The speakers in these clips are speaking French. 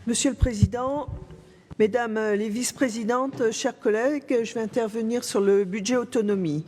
Monsieur le Président, Mesdames les vice-présidentes, chers collègues, je vais intervenir sur le budget autonomie.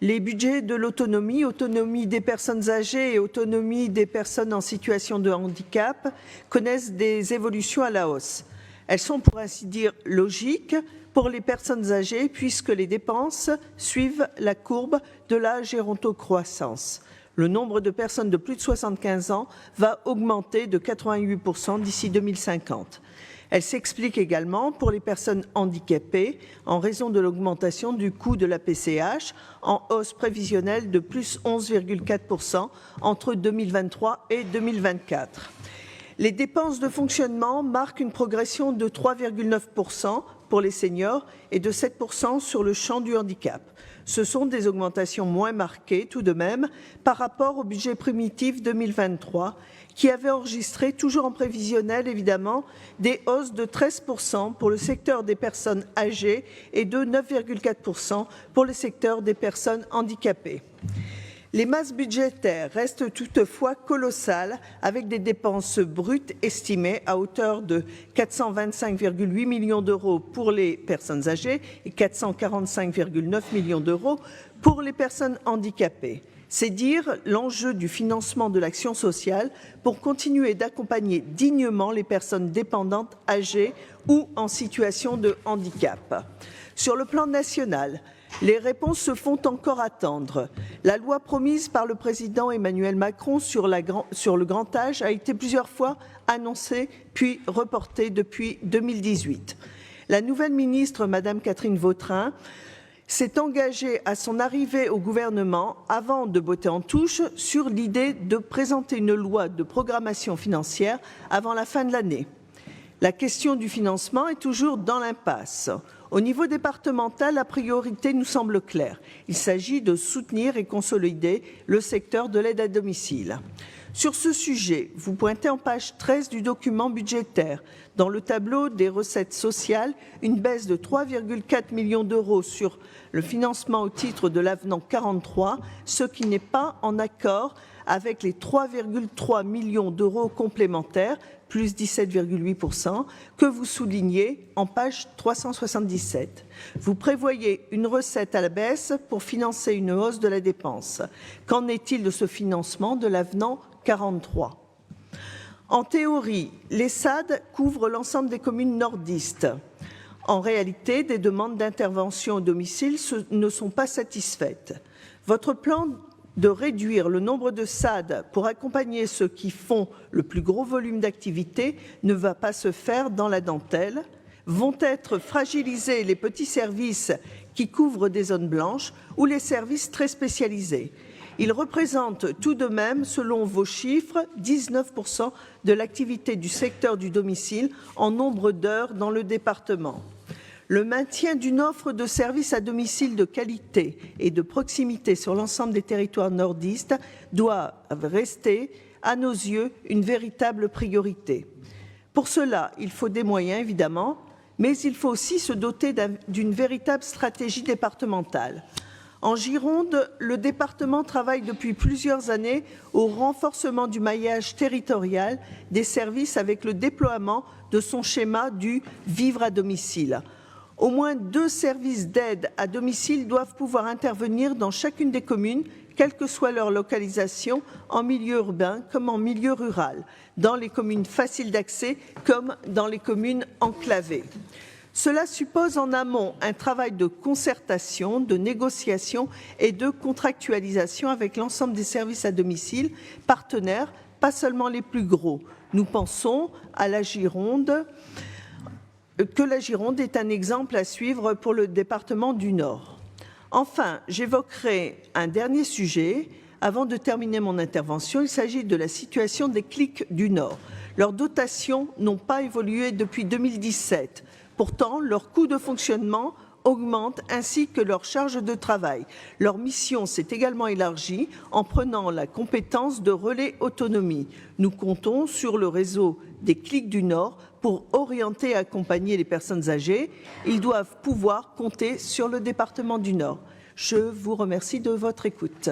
Les budgets de l'autonomie, autonomie des personnes âgées et autonomie des personnes en situation de handicap, connaissent des évolutions à la hausse. Elles sont pour ainsi dire logiques pour les personnes âgées puisque les dépenses suivent la courbe de la gérontocroissance. Le nombre de personnes de plus de 75 ans va augmenter de 88% d'ici 2050. Elle s'explique également pour les personnes handicapées en raison de l'augmentation du coût de la PCH en hausse prévisionnelle de plus 11,4% entre 2023 et 2024. Les dépenses de fonctionnement marquent une progression de 3,9% pour les seniors et de 7% sur le champ du handicap. Ce sont des augmentations moins marquées tout de même par rapport au budget primitif 2023 qui avait enregistré, toujours en prévisionnel évidemment, des hausses de 13% pour le secteur des personnes âgées et de 9,4% pour le secteur des personnes handicapées. Les masses budgétaires restent toutefois colossales avec des dépenses brutes estimées à hauteur de 425,8 millions d'euros pour les personnes âgées et 445,9 millions d'euros pour les personnes handicapées. C'est dire l'enjeu du financement de l'action sociale pour continuer d'accompagner dignement les personnes dépendantes âgées ou en situation de handicap. Sur le plan national, les réponses se font encore attendre. La loi promise par le président Emmanuel Macron sur le grand âge a été plusieurs fois annoncée puis reportée depuis 2018. La nouvelle ministre, Madame Catherine Vautrin, s'est engagée à son arrivée au gouvernement avant de botter en touche sur l'idée de présenter une loi de programmation financière avant la fin de l'année. La question du financement est toujours dans l'impasse. Au niveau départemental, la priorité nous semble claire. Il s'agit de soutenir et consolider le secteur de l'aide à domicile. Sur ce sujet, vous pointez en page 13 du document budgétaire, dans le tableau des recettes sociales, une baisse de 3,4 millions d'euros sur le financement au titre de l'avenant 43, ce qui n'est pas en accord avec les 3,3 millions d'euros complémentaires, plus 17,8%, que vous soulignez en page 377. Vous prévoyez une recette à la baisse pour financer une hausse de la dépense. Qu'en est-il de ce financement de l'avenant 43 ? En théorie, les SAD couvrent l'ensemble des communes nordistes. En réalité, des demandes d'intervention au domicile ne sont pas satisfaites. Votre plan de réduire le nombre de SAD pour accompagner ceux qui font le plus gros volume d'activité ne va pas se faire dans la dentelle. Vont être fragilisés les petits services qui couvrent des zones blanches ou les services très spécialisés. Ils représentent tout de même, selon vos chiffres, 19% de l'activité du secteur du domicile en nombre d'heures dans le département. Le maintien d'une offre de services à domicile de qualité et de proximité sur l'ensemble des territoires nordistes doit rester, à nos yeux, une véritable priorité. Pour cela, il faut des moyens, évidemment, mais il faut aussi se doter d'une véritable stratégie départementale. En Gironde, le département travaille depuis plusieurs années au renforcement du maillage territorial des services avec le déploiement de son schéma du « vivre à domicile ». Au moins 2 services d'aide à domicile doivent pouvoir intervenir dans chacune des communes, quelle que soit leur localisation, en milieu urbain comme en milieu rural, dans les communes faciles d'accès comme dans les communes enclavées. Cela suppose en amont un travail de concertation, de négociation et de contractualisation avec l'ensemble des services à domicile, partenaires, pas seulement les plus gros. Nous pensons à la Gironde, que la Gironde est un exemple à suivre pour le département du Nord. Enfin, j'évoquerai un dernier sujet. Avant de terminer mon intervention, il s'agit de la situation des CLIC du Nord. Leurs dotations n'ont pas évolué depuis 2017. Pourtant, leur coût de fonctionnement augmente ainsi que leur charge de travail. Leur mission s'est également élargie en prenant la compétence de relais autonomie. Nous comptons sur le réseau des CLIC du Nord pour orienter et accompagner les personnes âgées. Ils doivent pouvoir compter sur le département du Nord. Je vous remercie de votre écoute.